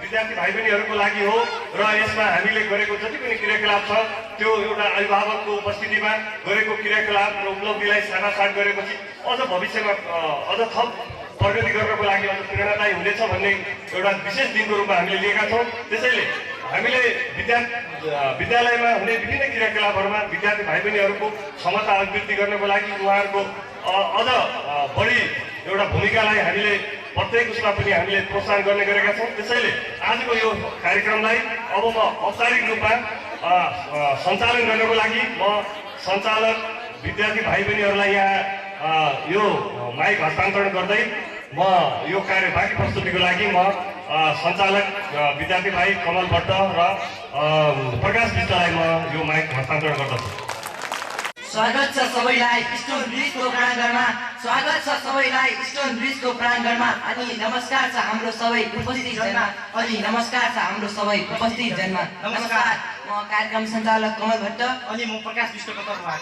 विद्यार्थी भाइ बहिनीहरूको लागि हो र यसमा हामीले गरेको जति पनि क्रियाकलाप छ त्यो एउटा अभिभावकको उपस्थितिमा गरेको क्रियाकलाप र उपलब्धिलाई साटासाट गरेपछि अझ भविष्यमा अझ थप प्रगति गर्नको लागि अझ प्रेरणादायी हुनेछ भन्ने एउटा विशेष दिनको रूपमा हामीले लिएका छौँ। त्यसैले हामीले विद्यालयमा हुने विभिन्न क्रियाकलापहरूमा विद्यार्थी भाइ बहिनीहरूको क्षमता अभिवृद्धि गर्नको लागि उहाँहरूको अझ बढी एउटा भूमिकालाई हामीले प्रत्येक उसमा पनि हामीले प्रोत्साहन गर्ने गरेका छौँ। त्यसैले आजको यो कार्यक्रमलाई अब म औपचारिक रूपमा सञ्चालन गर्नको लागि म सञ्चालक विद्यार्थी भाइ बहिनीहरूलाई यहाँ यो माइक हस्तान्तरण गर्दै म यो कार्य बाँकी प्रस्तुतिको लागि म सञ्चालक विद्यार्थी भाइ कमल भट्ट र प्रकाश विष्टलाई म यो माइक हस्तान्तरण गर्दछु। स्वागत छ सबैलाई स्टोन ब्रिजको प्राङ्गणमा, स्वागत छ सबैलाई स्टोन ब्रिजको प्राङ्गणमा। अनि नमस्कार छ हाम्रो सबै उपस्थित जनमा, अनि नमस्कार छ हाम्रो सबै उपस्थित जनमा। नमस्कार, म कार्यक्रम सञ्चालक कमल भट्ट अनि म प्रकाश विष्टको तर्फबाट।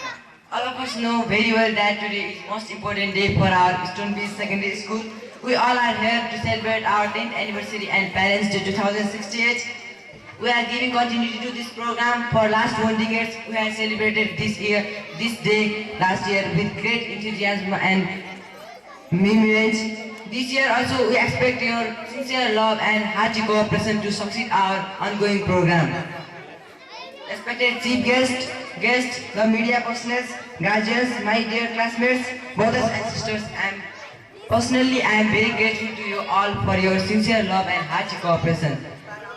All of us know very well that today is most important day for our Stone Bridge Secondary School. We all are here to celebrate our 10th anniversary and Parents Day 2068. We are giving continuity to this program for last 1 decade. We have celebrated this day last year with great enthusiasm and memories. This year also we expect your sincere love and hearty cooperation to succeed our ongoing program. Respected chief guests, the media personals, guardians, my dear classmates, brothers and sisters, personally I am very grateful to you all for your sincere love and hearty cooperation.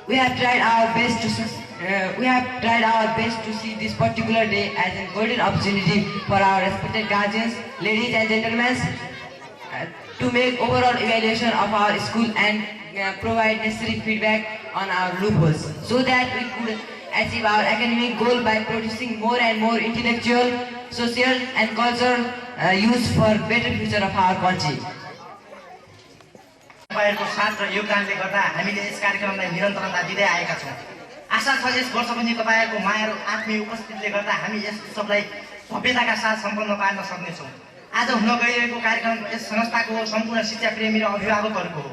We have tried our best to see this particular day as a golden opportunity for our respected guardians, ladies and gentlemen, to make overall evaluation of our school and provide necessary feedback on our loopholes, so that we could achieve our academic goal by producing more and more intellectual, social and cultural use for better future of our country. तपाईहरुको साथ र योगदानले गर्दा हामीले यस कार्यक्रमलाई निरन्तरता दिँदै आएका छौं। आशा छ यस वर्ष पनि तपाईहरुको माया र आत्मीय उपस्थितिले गर्दा हामी यस उत्सवलाई भव्यताका साथ सम्पन्न पार्न सक्नेछौं। आज हुन गइरहेको कार्यक्रम यस संस्थाको सम्पूर्ण शिक्षा प्रेमी र अभिभावकहरुको हो।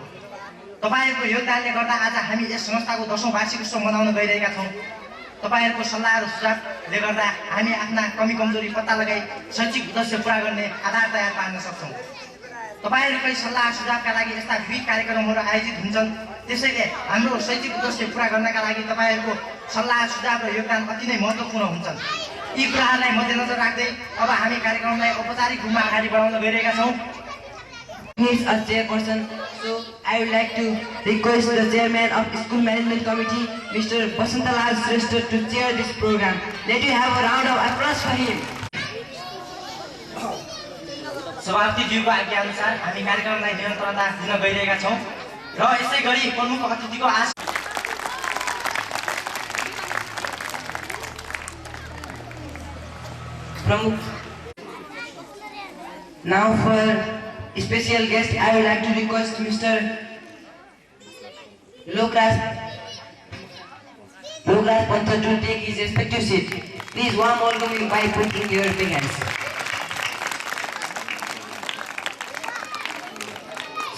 तपाईहरुको योगदानले गर्दा आज हामी यस संस्थाको 10औं वार्षिक उत्सव मनाउन गइरहेका छौं। तपाईहरुको सल्लाह र सुझावले गर्दा हामी आफ्ना कमी कमजोरी पत्ता लगाई शैक्षिक उद्देश्य पूरा गर्ने आधार तयार पार्न सक्छौं। तपाईहरुकै सल्लाह सुझावका लागि यस्ता विविध कार्यक्रमहरू आयोजित हुन्छन्। त्यसैले हाम्रो शैक्षिक उद्देश्य पूरा गर्नका लागि तपाईहरुको सल्लाह सुझाव र योगदान अति नै महत्त्वपूर्ण हुन्छन्। यी कुराहरूलाई मध्यनजर राख्दै अब हामी कार्यक्रमलाई औपचारिक रूपमा अगाडि बढाउन गइरहेका छौं। He's a chairperson, so I would like to request the chairman of School Management Committee, Mr. Basantalal Shrestha, to chair this program. Let you have a round of applause for him. सभापतिज्यूको आज्ञा अनुसार हामी कार्यक्रमलाई निरन्तरता दिन गइरहेका छौं र यसै गरी प्रमुख अतिथिको Now for special guest, I would like to request Mr. Lokas Pantha to take his respective seat. Please warm welcome him by putting your big hands.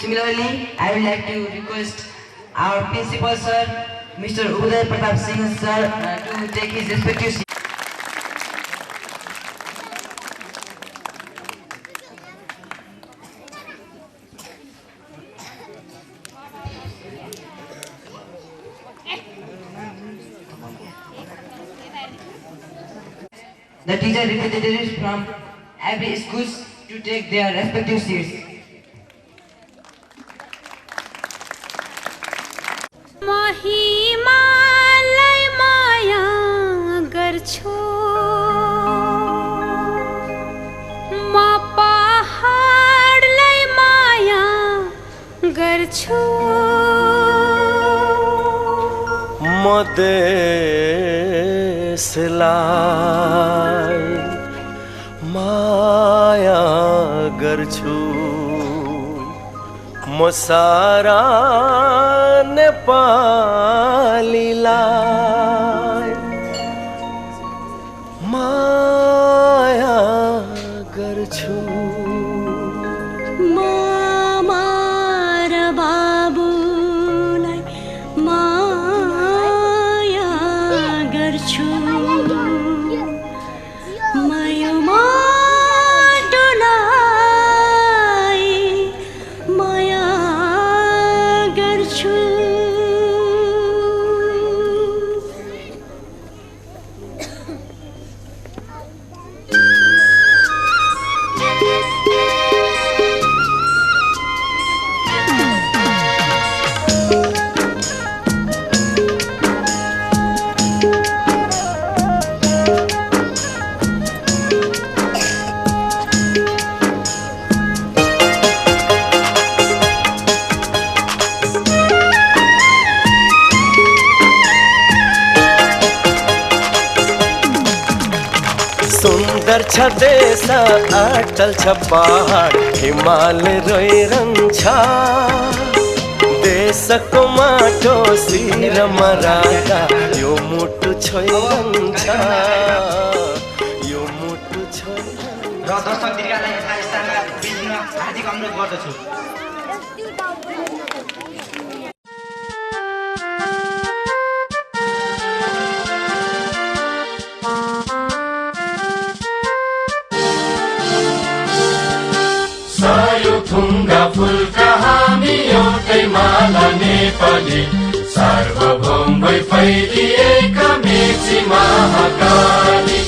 Similarly, I would like to request our principal sir, Mr. Uday Pratap Singh sir, to take his respective seat. The teacher representatives from every school to take their respective seats. महिमालाई माया गर्छु म पहाडलाई माया गर्छु म देशलाई माया गर्छु म सारा नेपालीलाई माया गर्छु मामा र बाबुलाई सुन्दर छ देश अटल छ पहाड हिमाल रोइरहन्छ देशको माटो शिरमा राख्दा यो मुटु छोइरहन्छ यो मुटु छोइरहन्छ। र दर्शक दीर्घलाई यथा स्थानमा बिज्न हार्दिक अनुरोध गर्दछु। थुङ्गा फुलका हामी एउटै माला नेपाली सार्वभौम भई फैलिएका मेची महाकाली।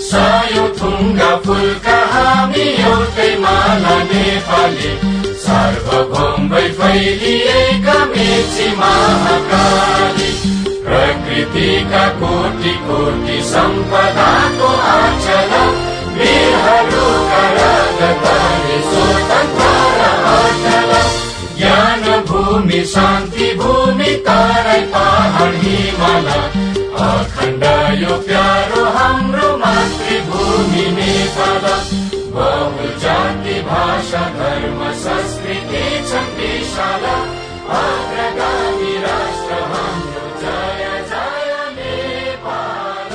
सयौं थुङ्गा फुलका हामी एउटै माला नेपाली सार्वभौम भई फैलिएका मेची महाकाली। प्रकृतिका कोटि कोटि सम्पदाको आचल वीरहरूका रगतले स्वतन्त्र अटल ज्ञान भूमि शान्ति भूमि तराई पहाड हिमाल अखण्ड यो प्यारो हाम्रो मातृभूमि नेपाल। बहु जाति भाषा धर्म संस्कृति छन् विशाल अग्रगामी राष्ट्र हाम्रो जय जय नेपाल।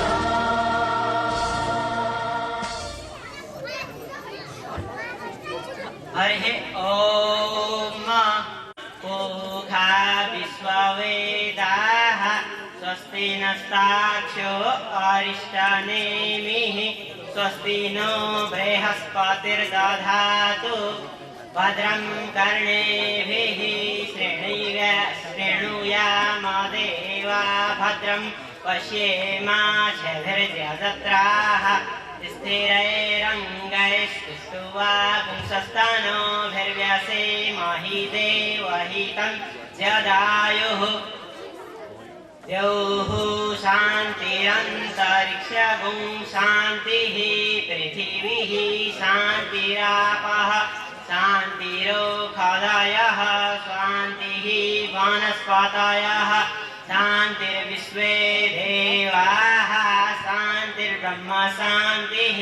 हरिः ॐ ओघा विश्ववेदाः स्वस्ति नस्ताक्षो अरिष्टनेमिः स्वस्ति नो बृहस्पतिर्दधातु भद्रं कर्णेभिः शृणुयाम देवा भद्रं पश्येमाच्छभिर्जत्राः स्थिरैरङ्गैस्तुवापुंसस्तनोभिर्व्यसेमहि देवहितं जदायुः। द्यौः शान्तिरन्तरिक्षगुं शान्तिः पृथिवीः शान्तिरापः शान्तिरोषधयः शान्तिः वनस्पतयः शान्तिर्विश्वे देवाः शान्तिर्ब्रह्म शान्तिः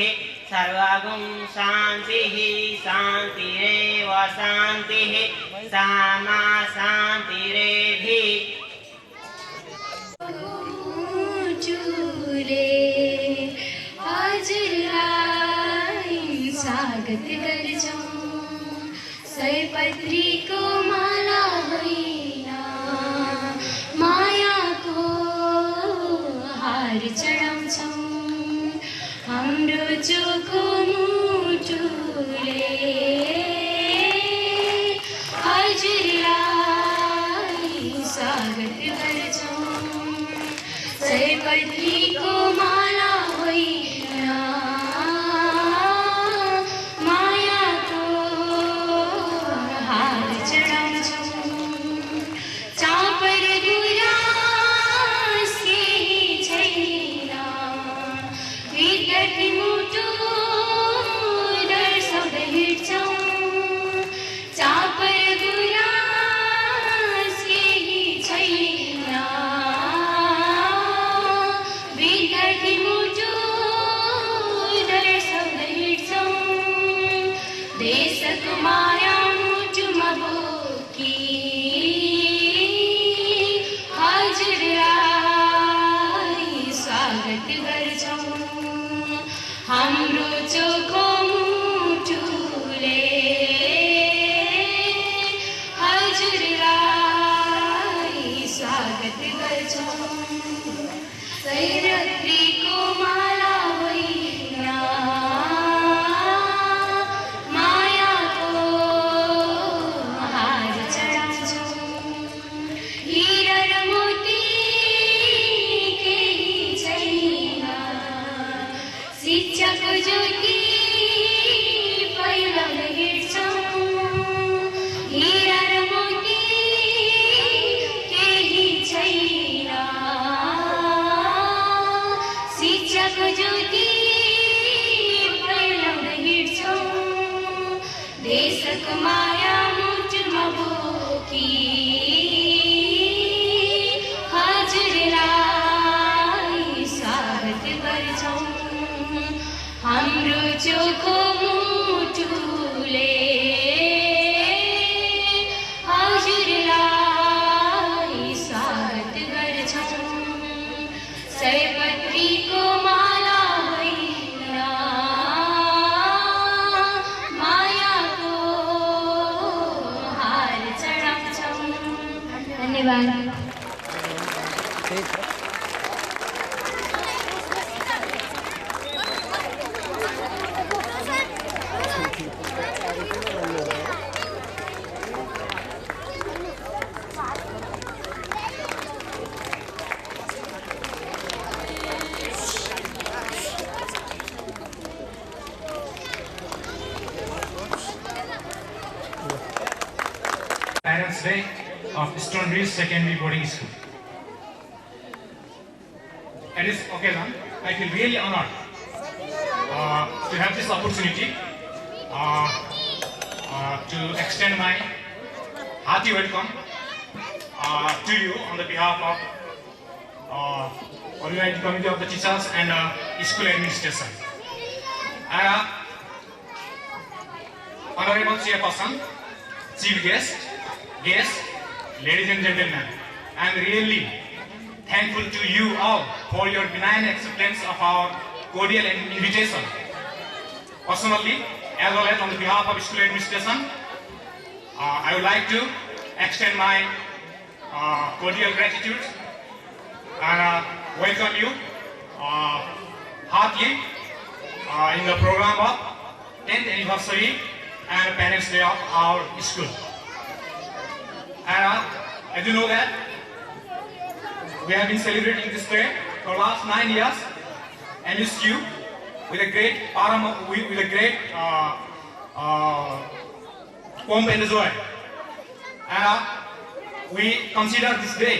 सर्वगुं शान्तिः शान्तिरेव शान्तिः सामा शान्तिरेधि। स्वागत गर्छौं सयपत्रीको माला होइन मायाको हार चढाउँछौं हाम्रो चोखो मुटुले हजुरलाई स्वागत गर्छौं सयपत्रीको माला होइन मायाको हार चढाउँछौं चापर गुराँस केही छैन विद्यार्थी मुटु दर्शाउँदै हिँड्छौं चापर गुराँस केही छैन विद्यार्थी मुटु दर्शाउँदै हिँड्छौं देशको माया मुटुमा बोकी हजुरलाई स्वागत गर्छौं हाम्रो चोखो मुटुले हजुरलाई स्वागत गर्छौं सयरात्रीको माला होइन मायाको हार चढाउँछौं हीरा र मोती केही छैन शिक्षाको ज्योति फैलाउँदै हिँड्छौं हीरा र मोती केही छैन धन्यवाद। Parents' Day of Stonebridge Secondary Boarding School. At this occasion, I feel really honored to have this opportunity to extend my hearty welcome to you on the behalf of Organizing Committee of the Teachers and School Administration. Honorable Chairperson, Chief Guest, ladies and gentlemen, I am really thankful to you all for your benign acceptance of our cordial invitation. Personally, as well as on the behalf of school administration, I would like to extend my cordial gratitude and welcome you heartily in the program of 10th anniversary and Parents' Day of our school. And as you know that we have been celebrating this day for the last 9 years, and it's you with a great pomp and joy. And we consider this day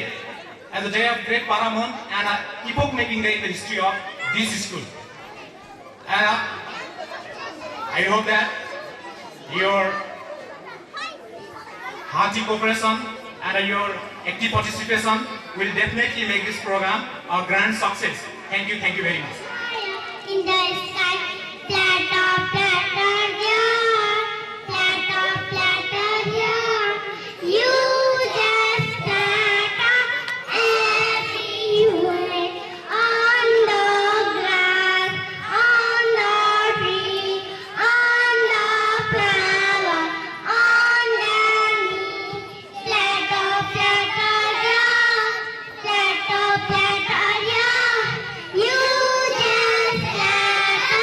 as a day of great paramount and an epoch-making day in the history of this school. And I hope that your hearty cooperation and your active participation will definitely make this program a grand success. Thank you very much. In the sky, platter, yeah, platter, yeah. You just platter everywhere, on the grass, on the tree, on the flower, on the knee. Platter, yeah, platter, yeah. You just platter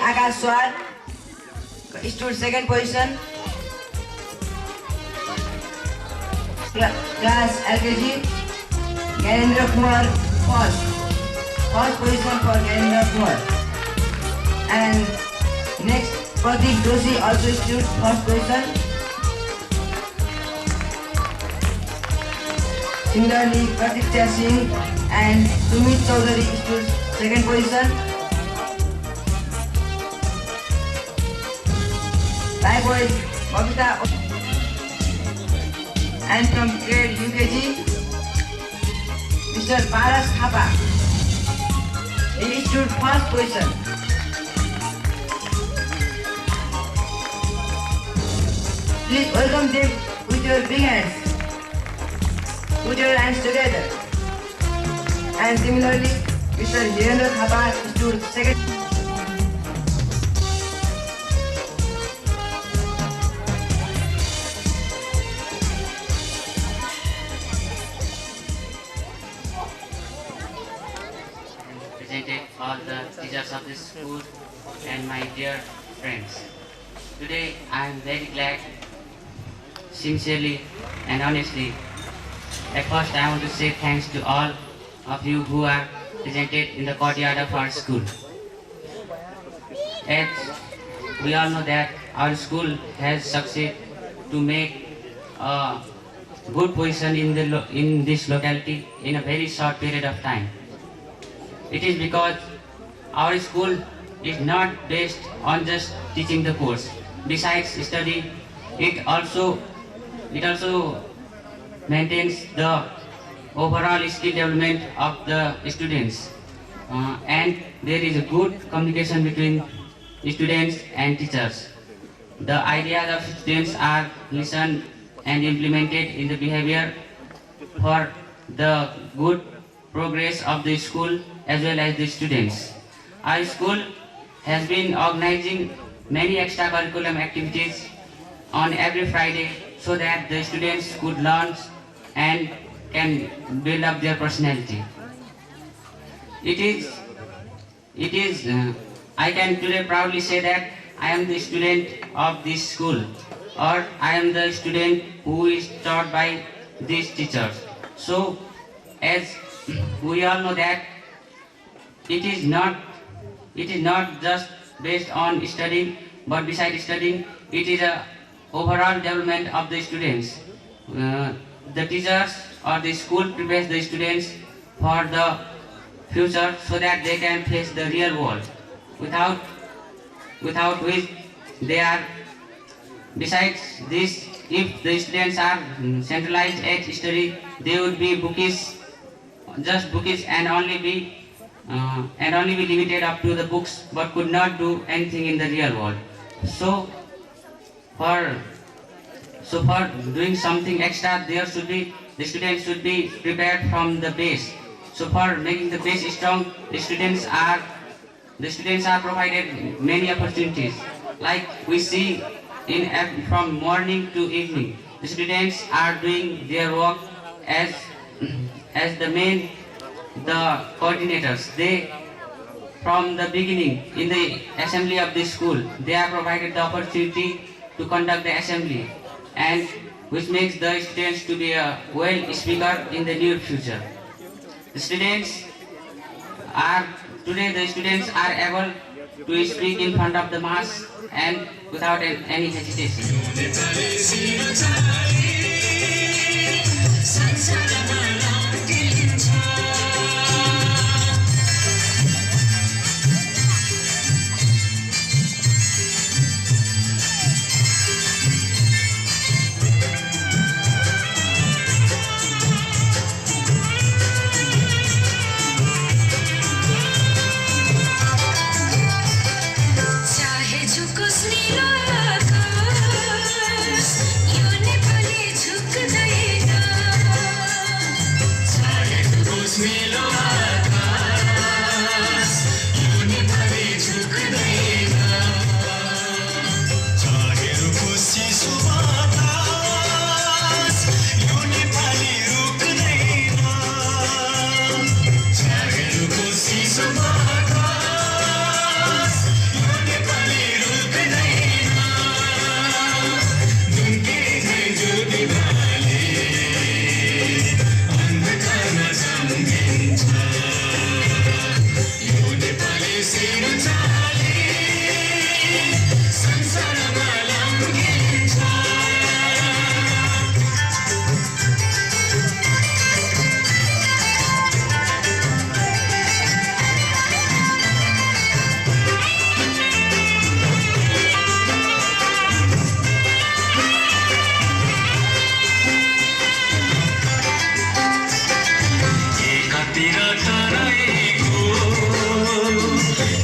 Akash Swar, stood second position. Class LKG, Gyanendra Kumar first position for Gyanendra Kumar. And next, Pradeep Doshi also stood first position. Similarly, Pratikya Singh and Sumit Chaudhary stood second position. Likewise, Babita and from grade UKG, Mr. Paras Thapa. He stood first position. Please welcome them with your big hands. Put your hands together. And similarly, Mr. Hirendra Thapa stood second. Presented all the teachers of this school and my dear friends. Today I am very glad, sincerely and honestly. At first I want to say thanks to all of you who are presented in the courtyard of our school. As we all know that our school has succeeded to make a good position in this locality in a very short period of time. It is because our school is not based on just teaching the course. Besides study, it also maintains the overall skill development of the students, and there is a good communication between students and teachers. The ideas of students are listened and implemented in the behavior for the good progress of the school as well as the students. Our school has been organizing many extracurricular activities on every Friday so that the students could learn and can build up their personality. I can today proudly say that I am the student of this school, or I am the student who is taught by these teachers. So, as we all know that it is not just based on studying, but besides studying, it is a overall development of the students. The teachers or the school prepares the students for the future so that they can face the real world, without which they are. Besides this, if the students are centralized at study, they would be bookish, just bookish, and only be limited up to the books, but could not do anything in the real world. So for doing something extra, the students should be prepared from the base. So for making the base strong, the students are provided many opportunities. Like we see from morning to evening, the students are doing their work as the coordinators. They, from the beginning in the assembly of this school, they are provided the opportunity to conduct the assembly, and which makes the students to be a well speaker in the near future. The students are able to speak in front of the mass and without any hesitation. एकातिर तराईको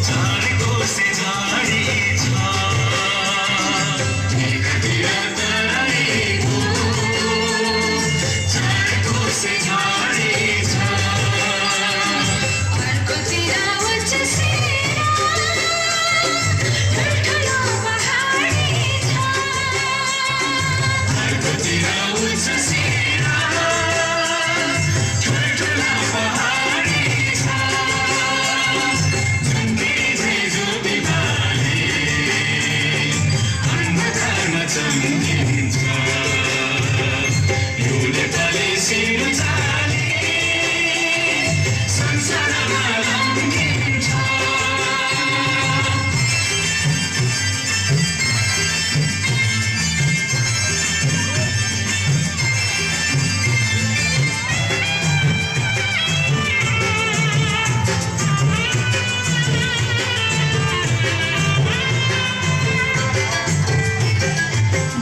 झाडको से झाडी छ एकातिर तराईको झाडको से झाडी छ अर्कोतिर उच्च सिरा ठुल्ठुलो पहाडी छ अर्कोतिर उच्च सिरा ठुल्ठुला पहाडी छ झुन्किरी झै ज्योति बाले अन्धकारमा चम्किन्छ यो नेपाली सिरो चाली संसारमा लम्किन्छ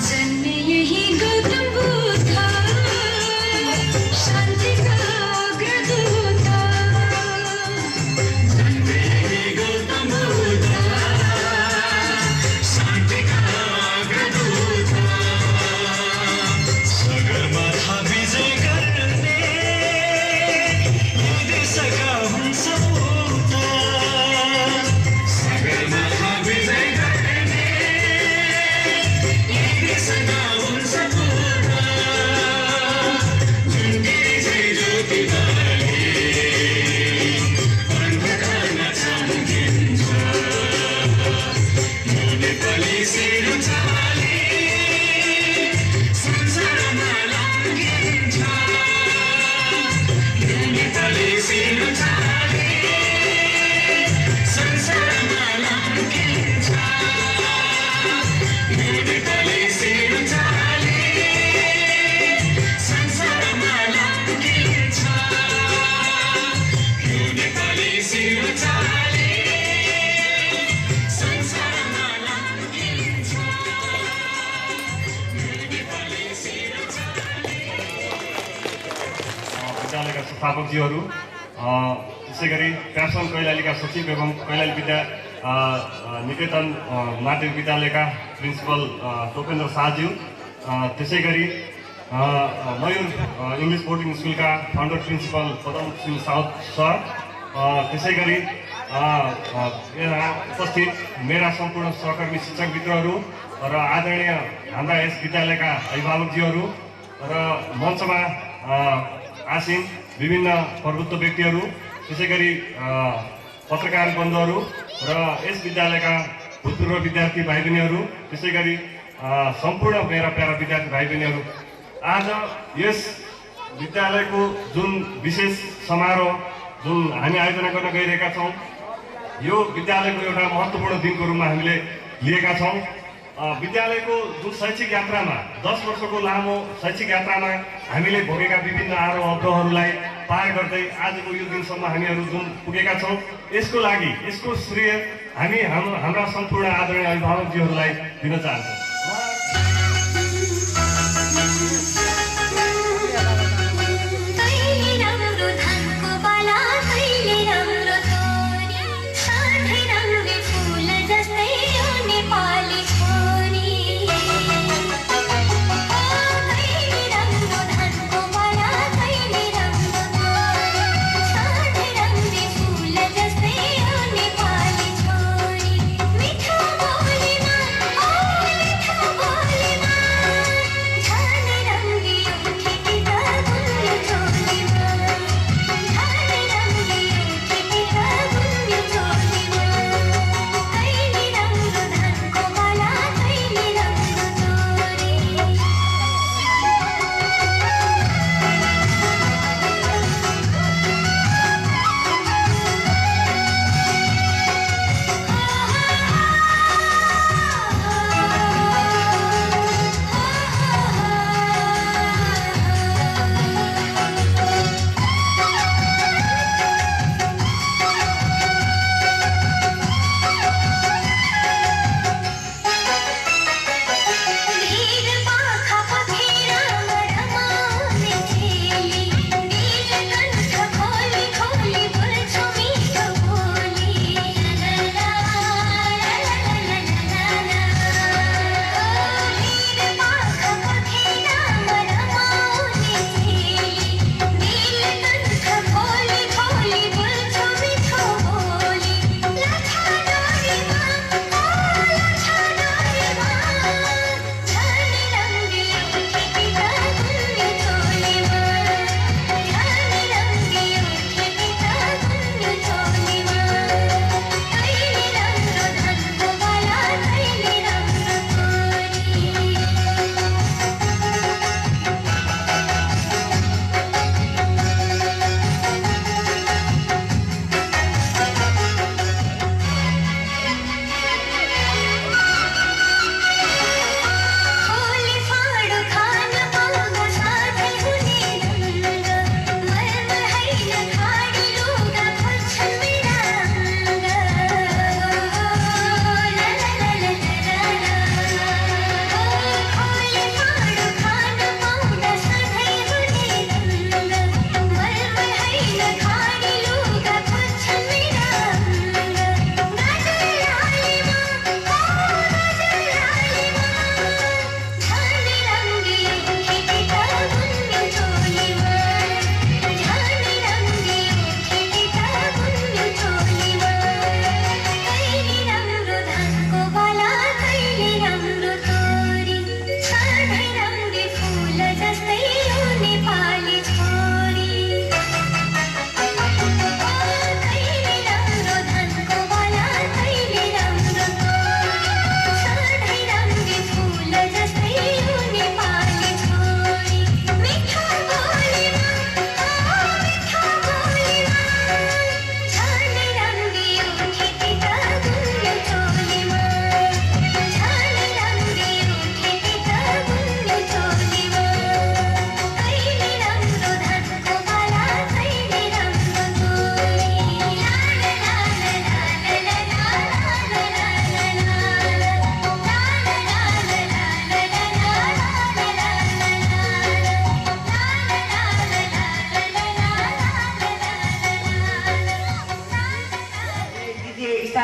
जन्मे यही गौतम बुद्ध शान्तिका अग्रदूत जन्मे यही गौतम बुद्ध शान्तिका अग्रदूत सगरमाथा विजय गर्ने यी देशका हुन् सपूत सगरमाथा विजय गर्ने यी देशका हुन् सपूत झुन्किरी झै ज्योति बाले अन्धकारमा चम्किन्छ यो नेपाली सिरो चाली संसारमा लम्किन्छ यो नेपाली सिरो चाली संसारमा लम्किन्छ यो नेपाली सिरो चाली संसारमा लम्किन्छ यो नेपाली सिरो चाली संसारमा लम्किन्छ यो नेपाली सिरो चाली विद्यालयका संस्थापकज्यूहरू त्यसै गरी प्यासन कैलालीका सचिव एवं कैलाली विद्या निकेतन माध्यमिक विद्यालयका प्रिन्सिपल टोपेन्द्र शाहज्यू त्यसै गरी मयूर इङ्ग्लिस बोर्डिङ स्कुलका founder principal Padam Singh Saud sir त्यसै गरी यहाँ उपस्थित मेरा सम्पूर्ण सहकर्मी शिक्षक मित्रहरू र आदरणीय हाम्रा यस विद्यालयका अभिभावकज्यूहरू र मञ्चमा आसीन विभिन्न प्रबुद्ध व्यक्तिहरू त्यसै गरी पत्रकार बन्धुहरू र यस विद्यालयका भूतपूर्व विद्यार्थी भाइ बहिनीहरू त्यसै गरी सम्पूर्ण मेरा प्यारा विद्यार्थी भाइ बहिनीहरू आज यस विद्यालयको जुन विशेष समारोह जुन हामी आयोजना गर्न गइरहेका छौँ यो विद्यालयको एउटा महत्त्वपूर्ण दिनको रूपमा हामीले लिएका छौँ विद्यालयको जुन शैक्षिक यात्रामा 10 वर्षको लामो शैक्षिक यात्रामा हामीले भोगेका विभिन्न आरोह अवरोहहरूलाई पार गर्दै आजको यो दिनसम्म हामीहरू जुन पुगेका छौँ यसको लागि यसको श्रेय हामी हाम्रा सम्पूर्ण आदरणीय अभिभावकजीहरूलाई दिन चाहन्छौँ। मिठो बोलीमा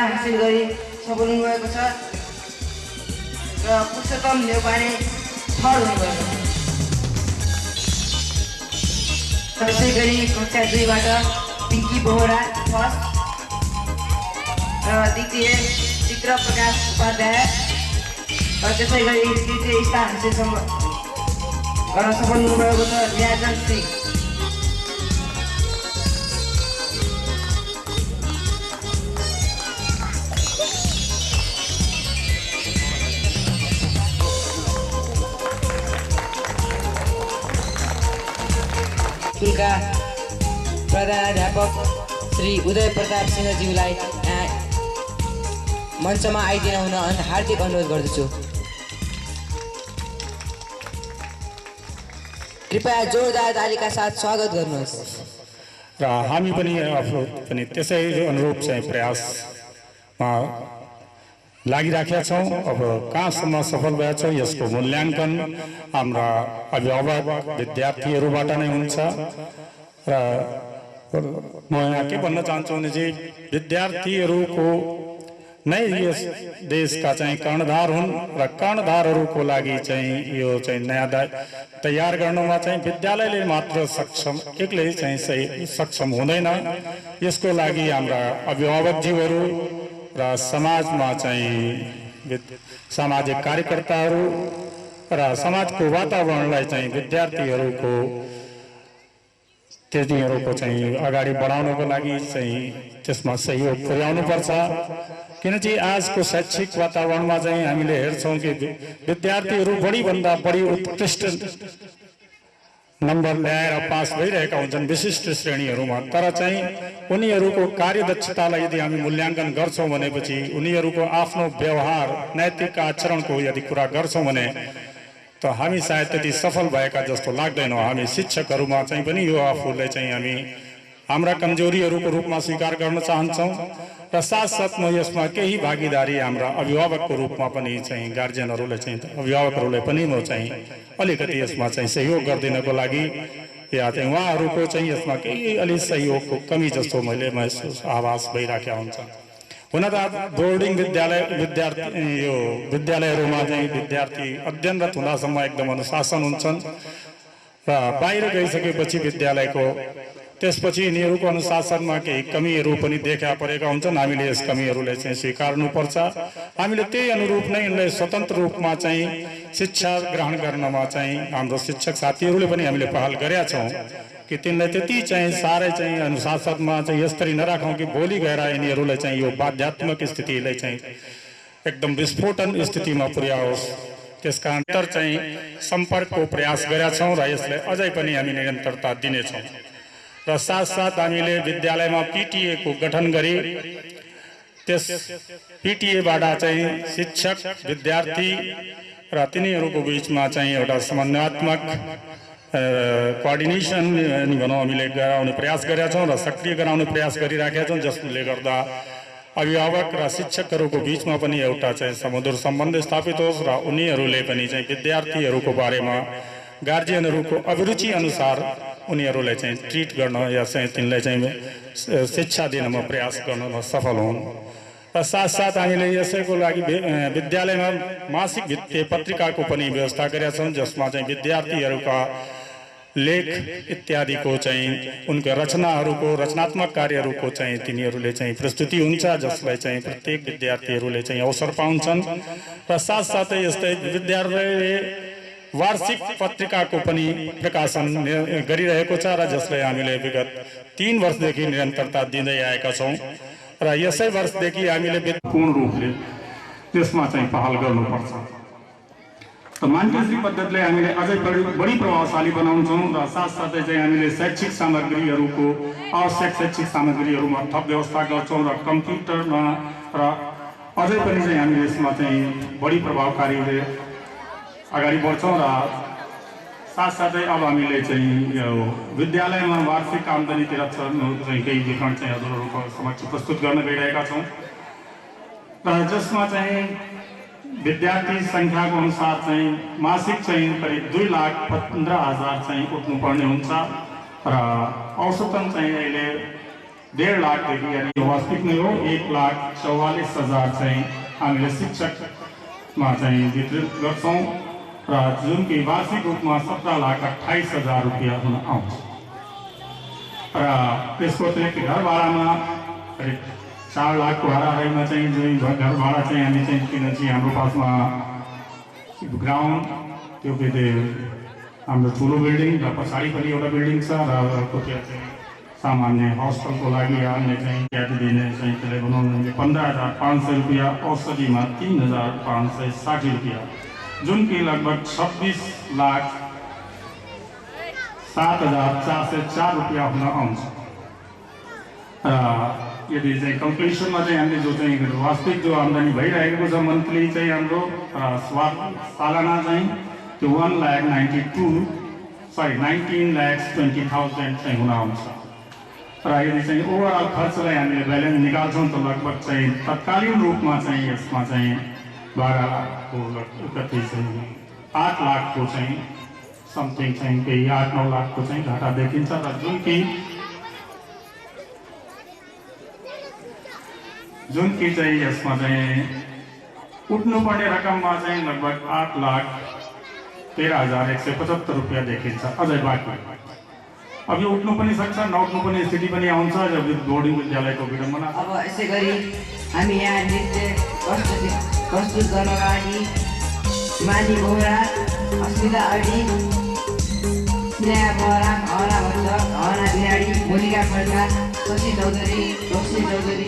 स्थान हासिल गरी सफल हुनुभएको छ र पुरुषोत्तम नेउपाने थर्ड हुनुभएको छ। त्यसै गरी कक्षा 2 बाट पिङ्की बोहरा फर्स्ट र द्वितीय चित्र प्रकाश उपाध्याय र त्यसै गरी तृतीय स्थान हासिल गर्न सफल हुनुभएको छ ल्याजन सिंह। स्कुलका प्रधानाध्यापक श्री उदय प्रताप सिंहज्यूलाई मञ्चमा आइदिन हुन हार्दिक अनुरोध गर्दछु। कृपया जोरदार तालीका साथ स्वागत गर्नुहोस्। र हामी पनि आफ्नो पनि त्यसै अनुरूप चाहिँ प्रयासमा लागिराखेका छौँ। अब कहाँसम्म सफल भएका छौँ यसको मूल्याङ्कन हाम्रा अभिभावक विद्यार्थीहरूबाट नै हुन्छ। र म यहाँ के भन्न चाहन्छु भने चाहिँ विद्यार्थीहरूको नै यस देशका चाहिँ कर्णधार हुन् र कर्णधारहरूको लागि चाहिँ यो चाहिँ नयाँ तयार गर्नमा चाहिँ विद्यालयले मात्र सक्षम एक्लै चाहिँ सही सक्षम हुँदैन। यसको लागि हाम्रा अभिभावकज्यूहरू र समाजमा चाहिँ सामाजिक कार्यकर्ताहरू र समाजको वातावरणलाई चाहिँ विद्यार्थीहरूको तिनीहरूको चाहिँ अगाडि बढाउनको लागि चाहिँ त्यसमा सहयोग पुर्याउनुपर्छ। किनकि आजको शैक्षिक वातावरणमा चाहिँ हामीले हेर्छौँ कि विद्यार्थीहरू बढीभन्दा बढी उत्कृष्ट नम्बर ल्याएर पास भइरहेका हुन्छन् विशिष्ट श्रेणीहरूमा। तर चाहिँ उनीहरूको कार्यदक्षतालाई यदि हामी मूल्याङ्कन गर्छौँ भनेपछि उनीहरूको आफ्नो व्यवहार नैतिक आचरणको यदि कुरा गर्छौँ भने त हामी सायद त्यति सफल भएका जस्तो लाग्दैनौँ। हामी शिक्षकहरूमा चाहिँ पनि यो आफूलाई चाहिँ हामी हाम्रा कमजोरीहरूको रूपमा स्वीकार गर्न चाहन्छौँ र साथसाथमा यसमा केही भागीदारी हाम्रा अभिभावकको रूपमा पनि चाहिँ गार्जियनहरूले चाहिँ अभिभावकहरूलाई पनि म चाहिँ अलिकति यसमा चाहिँ सहयोग गरिदिनको लागि या चाहिँ उहाँहरूको चाहिँ यसमा केही अलि सहयोगको कमी जस्तो मैले महसुस आभास भइराखेका हुन्छ। हुन त बोर्डिङ विद्यालयहरूमा चाहिँ विद्यार्थी अध्ययनरत हुँदासम्म एकदम अनुशासन हुन्छन् र बाहिर गइसकेपछि विद्यालयको त्यसपछि यिनीहरूको अनुशासनमा केही कमीहरू पनि देखा परेका हुन्छन्। हामीले यस कमीहरूलाई चाहिँ स्वीकार्नुपर्छ। हामीले त्यही अनुरूप नै यिनलाई स्वतन्त्र रूपमा चाहिँ शिक्षा ग्रहण गर्नमा चाहिँ हाम्रो शिक्षक साथीहरूले पनि हामीले पहल गरेका छौँ कि तिनलाई त्यति चाहिँ साह्रै चाहिँ अनुशासनमा चाहिँ यसरी नराखौँ कि भोलि गएर यिनीहरूलाई चाहिँ यो बाध्यात्मक स्थितिलाई चाहिँ एकदम विस्फोटन स्थितिमा पुर्याओस्। त्यसकारण चाहिँ सम्पर्कको प्रयास गरेका छौँ र यसलाई अझै पनि हामी निरन्तरता दिनेछौँ। र साथसाथ हामीले विद्यालयमा पिटिए को गठन गरी त्यस पिटिएबाट चाहिँ शिक्षक विद्यार्थी र तिनीहरूको बिचमा चाहिँ एउटा समन्वयात्मक कोअर्डिनेसन भनौँ हामीले गराउने प्रयास गरेका छौँ र सक्रिय गराउने प्रयास गरिराखेका छौँ, जसले गर्दा अभिभावक र शिक्षकहरूको बिचमा पनि एउटा चाहिँ सुमधुर सम्बन्ध स्थापित होस् र उनीहरूले पनि चाहिँ विद्यार्थीहरूको बारेमा गार्जियनहरूको अभिरुचि अनुसार उनीहरूलाई चाहिँ ट्रिट गर्न या चाहिँ तिनलाई चाहिँ शिक्षा दिनमा प्रयास गर्नमा सफल हुन्। र साथसाथ हामीले यसैको लागि विद्यालयमा मासिक भित्ते पत्रिकाको पनि व्यवस्था गरेका छौँ, जसमा चाहिँ विद्यार्थीहरूका लेख इत्यादिको चाहिँ उनका रचनाहरूको रचनात्मक कार्यहरूको चाहिँ तिनीहरूले चाहिँ प्रस्तुति हुन्छ, जसलाई चाहिँ प्रत्येक विद्यार्थीहरूले चाहिँ अवसर पाउँछन्। र साथसाथै यस्तै विद्यालयले वार्षिक पत्रिकाको पनि प्रकाशन गरिरहेको छ र जसलाई हामीले विगत 3 वर्षदेखि निरन्तरता दिँदै आएका छौँ र यसै वर्षदेखि हामीले पूर्ण रूपले त्यसमा चाहिँ पहल गर्नुपर्छ। त मान्टेसरी पद्धतिलाई हामीले अझै बढी प्रभावशाली बनाउँछौँ र साथसाथै चाहिँ हामीले शैक्षिक सामग्रीहरूको आवश्यक शैक्षिक सामग्रीहरूमा थप व्यवस्था गर्छौँ र कम्प्युटरमा र अझै पनि चाहिँ हामीले यसमा चाहिँ बढी प्रभावकारी अगाडि बढ्छौँ र साथसाथै अब हामीले चाहिँ यो विद्यालयमा वार्षिक आम्दानीतिर चाहिँ केही विवरण चाहिँ हजुरहरूको समक्ष प्रस्तुत गर्न गइरहेका छौँ र जसमा चाहिँ विद्यार्थी सङ्ख्याको अनुसार चाहिँ मासिक चाहिँ करिब 2,15,000 चाहिँ उठ्नुपर्ने हुन्छ र औसतन चाहिँ अहिले 1.5 लाखदेखि यानि वास्तविक नै हो 1,44,000 चाहिँ हामीले शिक्षकमा चाहिँ वितरित गर्छौँ र जुन कि वार्षिक रूपमा 17,28,000 रुपियाँ हुन आउँछ र त्यसको अतिरिक्त घर भाडामा करिब 4 लाखको हाराहारीमा चाहिँ जुन घर भाडा चाहिँ हामी चाहिँ किनकि हाम्रो पासमा ग्राउन्ड त्यो के हाम्रो ठुलो बिल्डिङ र पछाडि पनि एउटा बिल्डिङ छ र अर्को त्यहाँ चाहिँ सामान्य हस्टलको लागि अन्य चाहिँ इत्यादि दिने चाहिँ त्यसले बनाउनु 15,500 रुपियाँ औषधिमा 3,560 रुपियाँ जुन कि लगभग 26,07,404 रुपियाँ हुन आउँछ र यदि चाहिँ कम्प्लिसनमा चाहिँ हामीले जो चाहिँ वास्तविक जो आम्दानी भइरहेको छ मन्थली चाहिँ हाम्रो सालाना चाहिँ त्यो 19,20,000 चाहिँ हुन आउँछ र यदि चाहिँ ओभरअल खर्चलाई हामीले ब्यालेन्स निकाल्छौँ त लगभग चाहिँ तत्कालीन रूपमा चाहिँ यसमा चाहिँ 12 लाखको कति चाहिँ 8 लाखको चाहिँ समथिङ चाहिँ केही 8-9 लाखको चाहिँ घाटा देखिन्छ र जुन कि चाहिँ यसमा चाहिँ उठ्नुपर्ने रकममा चाहिँ लगभग 8,13,175 रुपियाँ देखिन्छ अझै बाँकी अब यो उठ्नु पनि सक्छ नउठ्नु पनि स्थिति पनि आउँछ जब बोर्डिङ विद्यालयको विडम्बना अब यसै गरी हामी यहाँ नृत्य प्रस्तुत गर्नका लागि हिमाली बोहरा अस्मिता अडी स्नेहा बहराम हना भट्ट हना बिहारी मोनिका खड्का शशि चौधरी रोशनी चौधरी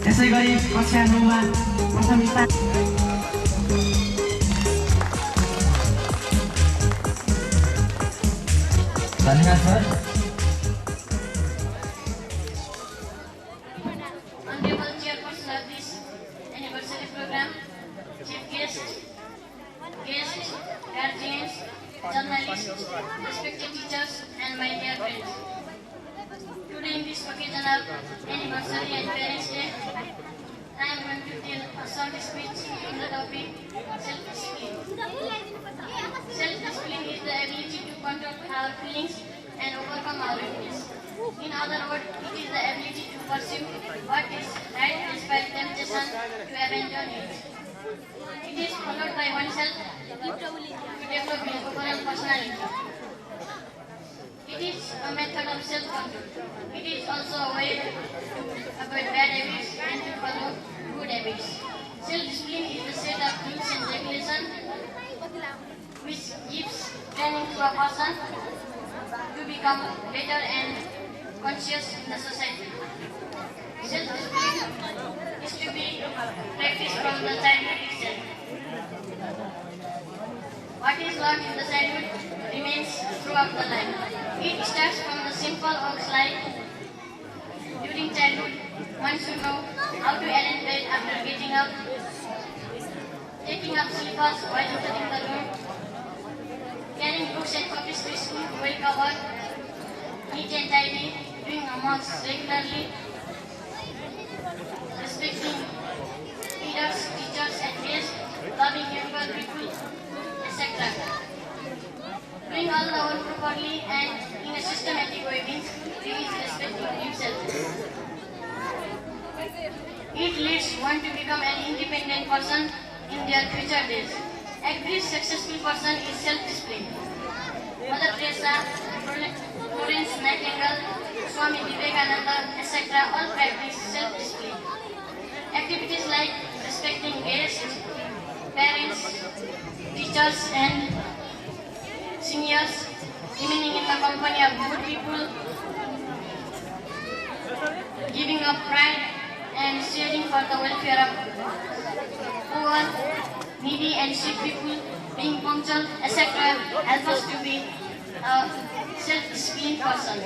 त्यसै गरी कक्षा 9मा प्रथम स्थान धन्यवाद sir Honorable Chairperson of this anniversary program, Chief Guest, guardians, journalists, respected teachers, and my dear friends. Today in this occasion of anniversary and Parents' Day, I am going to tell a short speech on the topic self-discipline. Self-discipline is the ability to control our feelings and overcome our weakness. In other words, it is the ability to pursue what is right and abandon it. It is followed by oneself to develop his overall personality. It is a method of self-control. It is also a way to avoid bad habits and to follow good habits. Self-discipline is the set of rules and regulations which gives training to a person to become better and conscious in the society. Self-discipline is to be practiced from the childhood itself. What is learned in the childhood remains throughout the life. It starts from the simple ox life. During childhood, one should know how to arrange bed after getting up, taking up slippers while entering the room, carrying books and copies to school well covered, neat and tidy, doing homework regularly, respecting leaders, teachers and guests, loving younger people, etc. Doing all the work properly and in a systematic way means he is respecting himself. It leads one to become an independent person in their future days. Every successful person is self-disciplined. Mother Teresa, Florence Nightingale, Swami Vivekananda, etc. all practice self-discipline. Activities like respecting guests, parents, teachers and seniors, remaining in the company of good people, giving up pride and sharing for the welfare of poor, needy and sick people, being punctual, etc. help us to be a self-disciplined person.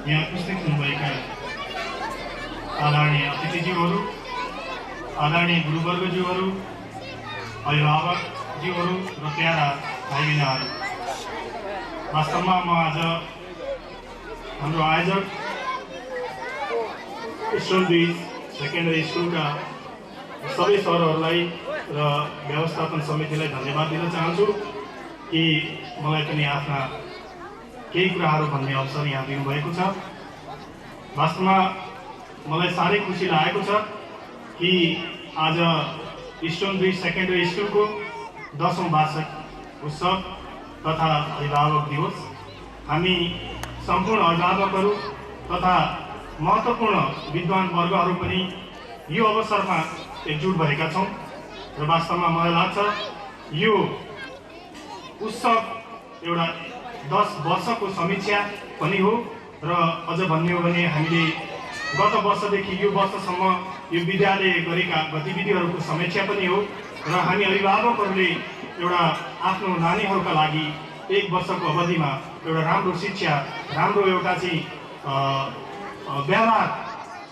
यहाँ उपस्थित हुनुभएका आदरणीय अतिथिज्यूहरू, आदरणीय गुरुवर्गज्यूहरू, अभिभावकज्यूहरू र para भाइ बहिनीहरू, वास्तवमा म आज हाम्रो आयोजक स्टोन ब्रिज सेकेन्डरी स्कुलका सबै सरहरूलाई र व्यवस्थापन समितिलाई धन्यवाद दिन चाहन्छु कि मलाई पनि आफ्ना केही कुराहरू भन्ने अवसर यहाँ दिनुभएको छ। वास्तवमा मलाई साह्रै खुसी लागेको छ कि आज स्टोन ब्रिज सेकेन्डरी स्कुलको 10औं वार्षिक उत्सव तथा अभिभावक दिवस हामी सम्पूर्ण अभिभावकहरू तथा महत्त्वपूर्ण विद्वान वर्गहरू पनि यो अवसरमा एकजुट भएका छौँ र वास्तवमा मलाई लाग्छ यो उत्सव एउटा 10 वर्षको समीक्षा पनि हो र अझ भन्ने हो भने हामीले गत वर्षदेखि यो वर्षसम्म यो विद्यालय गरेका गतिविधिहरूको समीक्षा पनि हो र हामी अभिभावकहरूले एउटा आफ्नो नानीहरूका लागि 1 वर्षको अवधिमा एउटा राम्रो शिक्षा, राम्रो एउटा चाहिँ व्यवहार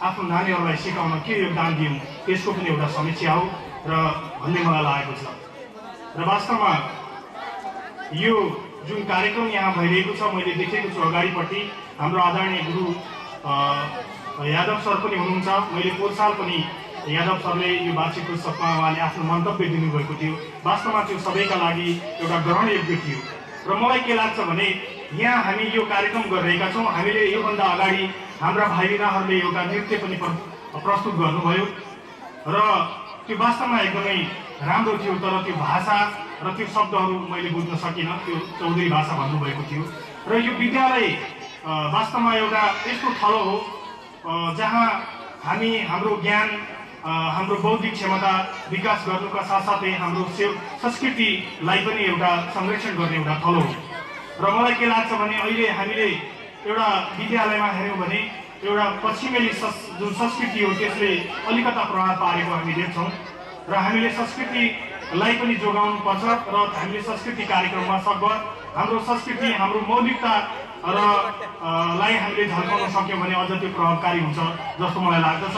आफ्नो नानीहरूलाई सिकाउन के योगदान दिउँ त्यसको पनि एउटा समीक्षा हो र भन्ने मलाई लागेको छ। र वास्तवमा यो जुन कार्यक्रम यहाँ भइरहेको छ मैले देखेको छु अगाडिपट्टि हाम्रो आदरणीय गुरु यादव सर पनि हुनुहुन्छ। मैले पोहोर साल पनि यादव सरले यो वार्षिक उत्सवमा उहाँले आफ्नो मन्तव्य दिनुभएको थियो। वास्तवमा त्यो सबैका लागि एउटा ग्रहणयोग्य थियो र मलाई के लाग्छ भने यहाँ हामी यो कार्यक्रम गरिरहेका छौँ। हामीले योभन्दा अगाडि हाम्रा भाइ बहिनीहरूले एउटा नृत्य पनि प्रस्तुत गर्नुभयो र त्यो वास्तवमा एकदमै राम्रो थियो, तर त्यो भाषा र त्यो शब्दहरू मैले बुझ्न सकिनँ। त्यो चौधरी भाषा भन्नुभएको थियो र यो विद्यालय वास्तवमा एउटा यस्तो थलो हो जहाँ हामी हाम्रो ज्ञान, हाम्रो बौद्धिक क्षमता विकास गर्नुका साथसाथै हाम्रो संस्कृतिलाई पनि एउटा संरक्षण गर्ने एउटा थलो हो। र मलाई के लाग्छ भने अहिले हामीले एउटा विद्यालयमा हेऱ्यौँ भने एउटा पश्चिमेली जुन संस्कृति हो त्यसले अलिकता प्रभाव पारेको हामी देख्छौँ र हामीले संस्कृतिलाई पनि जोगाउनु पर्छ र हामीले संस्कृति कार्यक्रममा सकभर हाम्रो संस्कृति, हाम्रो मौलिकता र लाई हामीले झल्काउन सक्यौँ भने अझ त्यो प्रभावकारी हुन्छ जस्तो मलाई लाग्दछ।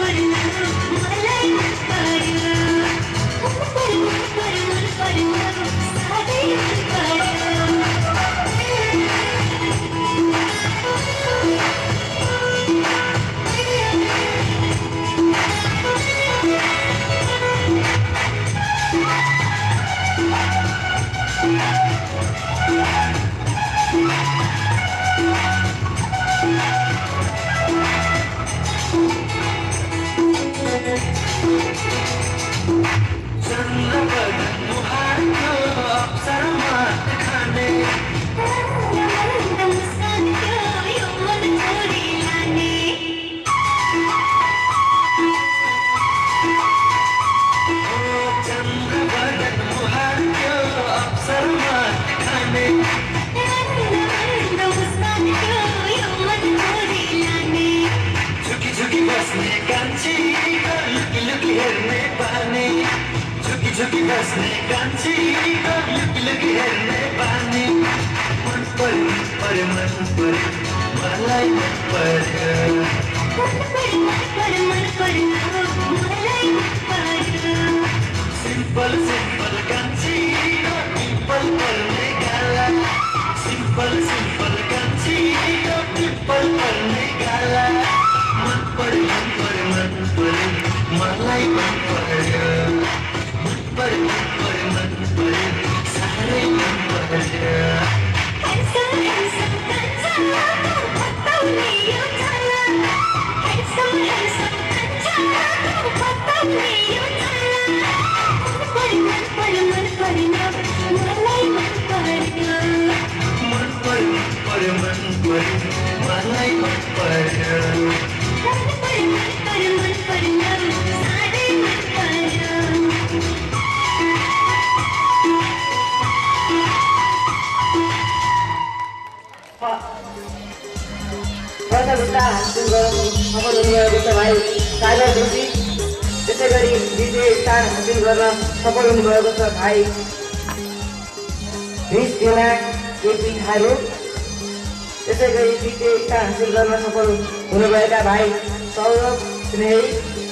Put बस्ने कान्छी लुकी हेर्ने बानी मन पर्यो मलाई मन पर्यो सिम्पल सिम्पल कान्छी पिम्पल पर्ने गाला सिम्पल सिम्पल कान्छी पिम्पल पर्ने गाला मन पर्यो मलाई मन पर्यो साह्रै मन पर्यो मलाई मन पर्यो प्रतियोगिता हासिल गर्न सफल हुनुभएको छ भाइ सागर जोशी। त्यसै गरी द्वितीय स्थान हासिल गर्न सफल हुनुभएको छ भाइ भिस टेना केपी थारू। त्यसै गरी तृतीय स्थान हासिल गर्न सफल हुनुभएका भाइ सौरभ स्नेही।